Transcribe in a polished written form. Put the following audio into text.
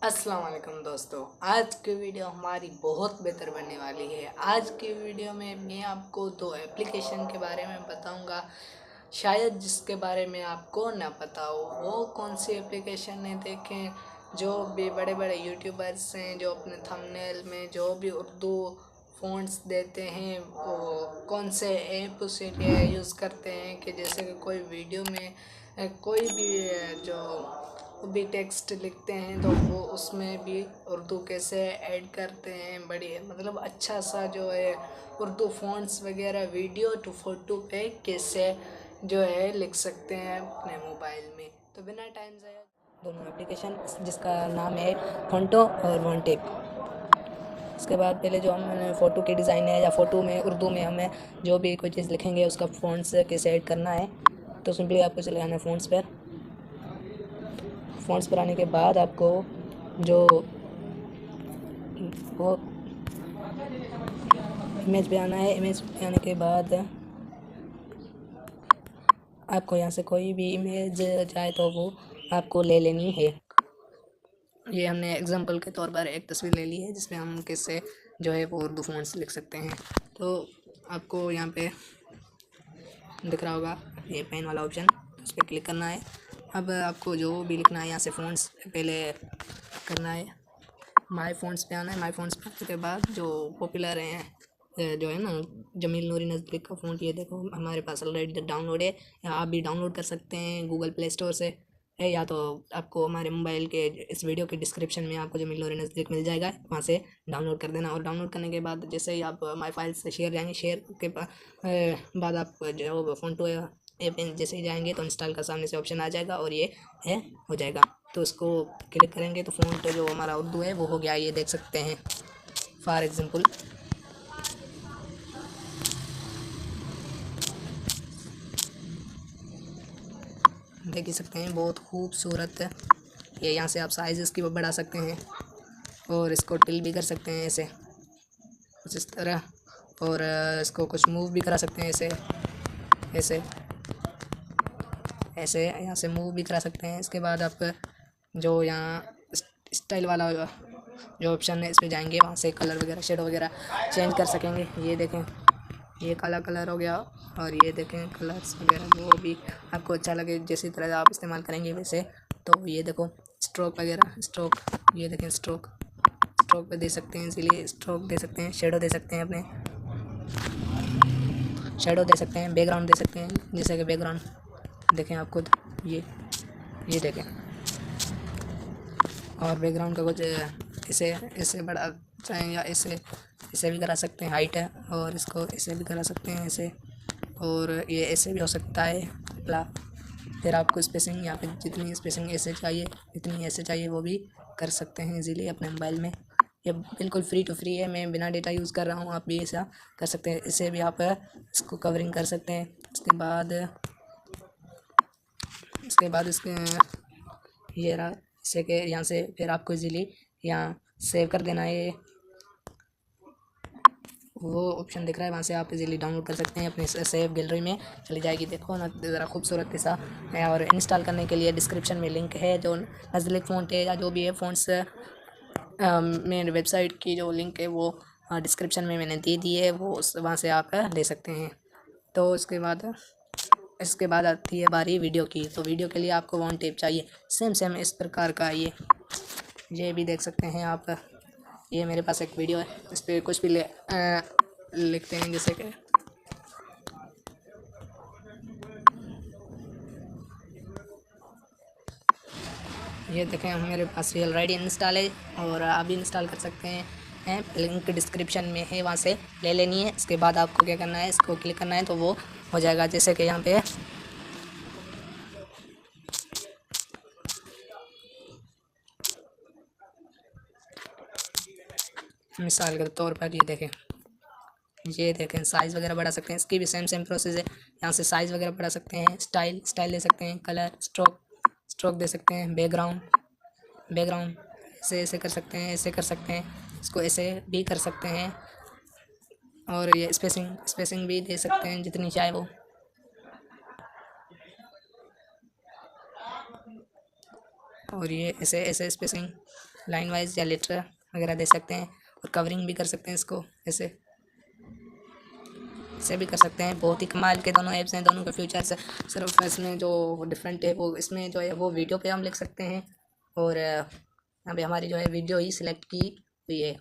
अस्सलाम वालेकुम दोस्तों। आज की वीडियो हमारी बहुत बेहतर बनने वाली है। आज की वीडियो में मैं आपको दो एप्लीकेशन के बारे में बताऊंगा, शायद जिसके बारे में आपको ना पता हो। वो कौन सी एप्लीकेशन है देखें। जो भी बड़े बड़े यूट्यूबर्स हैं जो अपने थंबनेल में जो भी उर्दू फ़ॉन्ट्स देते हैं वो कौन से ऐप से यूज़ करते हैं कि जैसे कि कोई वीडियो में कोई भी जो भी टेक्स्ट लिखते हैं तो वो उसमें भी उर्दू कैसे ऐड करते हैं। बड़ी मतलब अच्छा सा जो है उर्दू फ़ॉन्ट्स वगैरह वीडियो टू फ़ोटो पे कैसे जो है लिख सकते हैं अपने मोबाइल में। तो बिना टाइम ज़ाया दोनों एप्लीकेशन जिसका नाम है फोंटो और वनटेप। इसके बाद पहले जो हम फ़ोटो की डिज़ाइन है या फ़ोटो में उर्दू में हमें जो भी कोई चीज़ लिखेंगे उसका फ़ॉन्ट्स कैसे ऐड करना है। तो सिंपली आपको चले जाना है फ़ॉन्ट्स पर आने के बाद आपको जो वो इमेज पे आना है। इमेज पे आने के बाद आपको यहाँ से कोई भी इमेज चाहे तो वो आपको ले लेनी है। ये हमने एग्जांपल के तौर पर एक तस्वीर ले ली है जिसमें हम कैसे जो है वो उर्दू फ़ॉन्ट्स लिख सकते हैं। तो आपको यहाँ पे दिख रहा होगा ये पेन वाला ऑप्शन, उस पर क्लिक करना है। अब आपको जो भी लिखना है यहाँ से फ़ॉन्ट्स पहले करना है। माय फ़ॉन्ट्स पे आना है। माय फ़ॉन्ट्स पे आने के बाद जो पॉपुलर हैं जो है ना जमील नूरी नज़दीक का फ़ॉन्ट, ये देखो हमारे पास ऑलरेडी डाउनलोड है, या आप भी डाउनलोड कर सकते हैं गूगल प्ले स्टोर से है, या तो आपको हमारे मोबाइल के इस वीडियो के डिस्क्रिप्शन में आपको जमील नूरी नज़दीक मिल जाएगा, वहाँ से डाउनलोड कर देना। और डाउनलोड करने के बाद जैसे ही आप माई फाइल से शेयर जाएंगे, शेयर के बाद आप जो फ़ोटो ऐप जैसे ही जाएंगे तो इंस्टॉल का सामने से ऑप्शन आ जाएगा और ये है हो जाएगा। तो इसको क्लिक करेंगे तो फ़ॉन्ट जो हमारा उर्दू है वो हो गया, ये देख सकते हैं। फॉर एग्ज़ाम्पल देख ही सकते हैं, बहुत खूबसूरत है ये। यहाँ से आप साइज़ इसकी बढ़ा सकते हैं और इसको टिल भी कर सकते हैं ऐसे कुछ इस तरह, और इसको कुछ मूव भी करा सकते हैं ऐसे ऐसे ऐसे यहाँ से मूव भी करा सकते हैं। इसके बाद आप जो यहाँ स्टाइल वाला जो ऑप्शन है इस पर जाएंगे, वहाँ से कलर वगैरह शेडो वगैरह चेंज कर सकेंगे। ये देखें ये काला कलर हो गया, और ये देखें कलर्स वगैरह वो भी आपको अच्छा लगे जैसी तरह आप इस्तेमाल करेंगे वैसे। तो ये देखो स्ट्रोक वगैरह, स्ट्रोक ये देखें स्ट्रोक पे दे सकते हैं, इसीलिए स्ट्रोक दे सकते हैं। शेडो दे सकते हैं, अपने शेडो दे सकते हैं, बैकग्राउंड दे सकते हैं, जैसे कि बैकग्राउंड देखें आप खुद ये देखें। और बैकग्राउंड का कुछ इसे ऐसे बढ़ा चाहें या ऐसे भी करा सकते हैं, हाइट है, और इसको ऐसे भी करा सकते हैं ऐसे, और ये ऐसे भी हो सकता है ला। फिर आपको स्पेसिंग यहाँ पे जितनी स्पेसिंग ऐसे चाहिए जितनी ऐसे चाहिए वो भी कर सकते हैं इजीली अपने मोबाइल में। ये बिल्कुल फ्री टू फ्री है, मैं बिना डेटा यूज़ कर रहा हूँ, आप भी ऐसा कर सकते हैं। इसे भी आप इसको कवरिंग कर सकते हैं। इसके बाद इसके ये रहा इसे के यहाँ से फिर आपको इजीली यहाँ सेव कर देना है। वो ऑप्शन दिख रहा है, वहाँ से आप इजीली डाउनलोड कर सकते हैं, अपने सेव गैलरी में चली जाएगी। देखो ना ज़रा खूबसूरत सा है। और इंस्टॉल करने के लिए डिस्क्रिप्शन में लिंक है, जो नज़दीक फ़ॉन्ट है या जो भी है फ़ॉन्ट्स मेन वेबसाइट की जो लिंक है वो डिस्क्रिप्शन में मैंने दे दी है, वो वहाँ से आप ले सकते हैं। तो इसके बाद आती है बारी वीडियो की। तो वीडियो के लिए आपको वन टेप चाहिए, सेम इस प्रकार का ये भी देख सकते हैं आप। ये मेरे पास एक वीडियो है, इस पर कुछ भी लिखते हैं, जैसे कि ये देखें मेरे पास रियल राइड इंस्टॉल है, और आप भी इंस्टॉल कर सकते हैं। लिंक डिस्क्रिप्शन में है, वहाँ से ले लेनी है। इसके बाद आपको क्या करना है, इसको क्लिक करना है तो वो हो जाएगा। जैसे कि यहाँ पे मिसाल के तौर पर ये देखें साइज़ वगैरह बढ़ा सकते हैं। इसकी भी सेम प्रोसेस है, यहाँ से साइज़ वगैरह बढ़ा सकते हैं, स्टाइल दे सकते हैं, कलर स्ट्रोक दे सकते हैं, बैकग्राउंड ऐसे कर सकते हैं, ऐसे कर सकते हैं, इसको ऐसे भी कर सकते हैं। और ये स्पेसिंग भी दे सकते हैं जितनी चाहे वो। और ये ऐसे स्पेसिंग लाइन वाइज या लेटर वगैरह दे सकते हैं, और कवरिंग भी कर सकते हैं इसको, ऐसे भी कर सकते हैं। बहुत ही कमाल के दोनों ऐप्स हैं, दोनों के फीचर्स। सिर्फ इसमें जो डिफरेंट है वो इसमें जो है वो वीडियो पे हम लिख सकते हैं, और अभी हमारी जो है वीडियो ही सिलेक्ट की हुई है।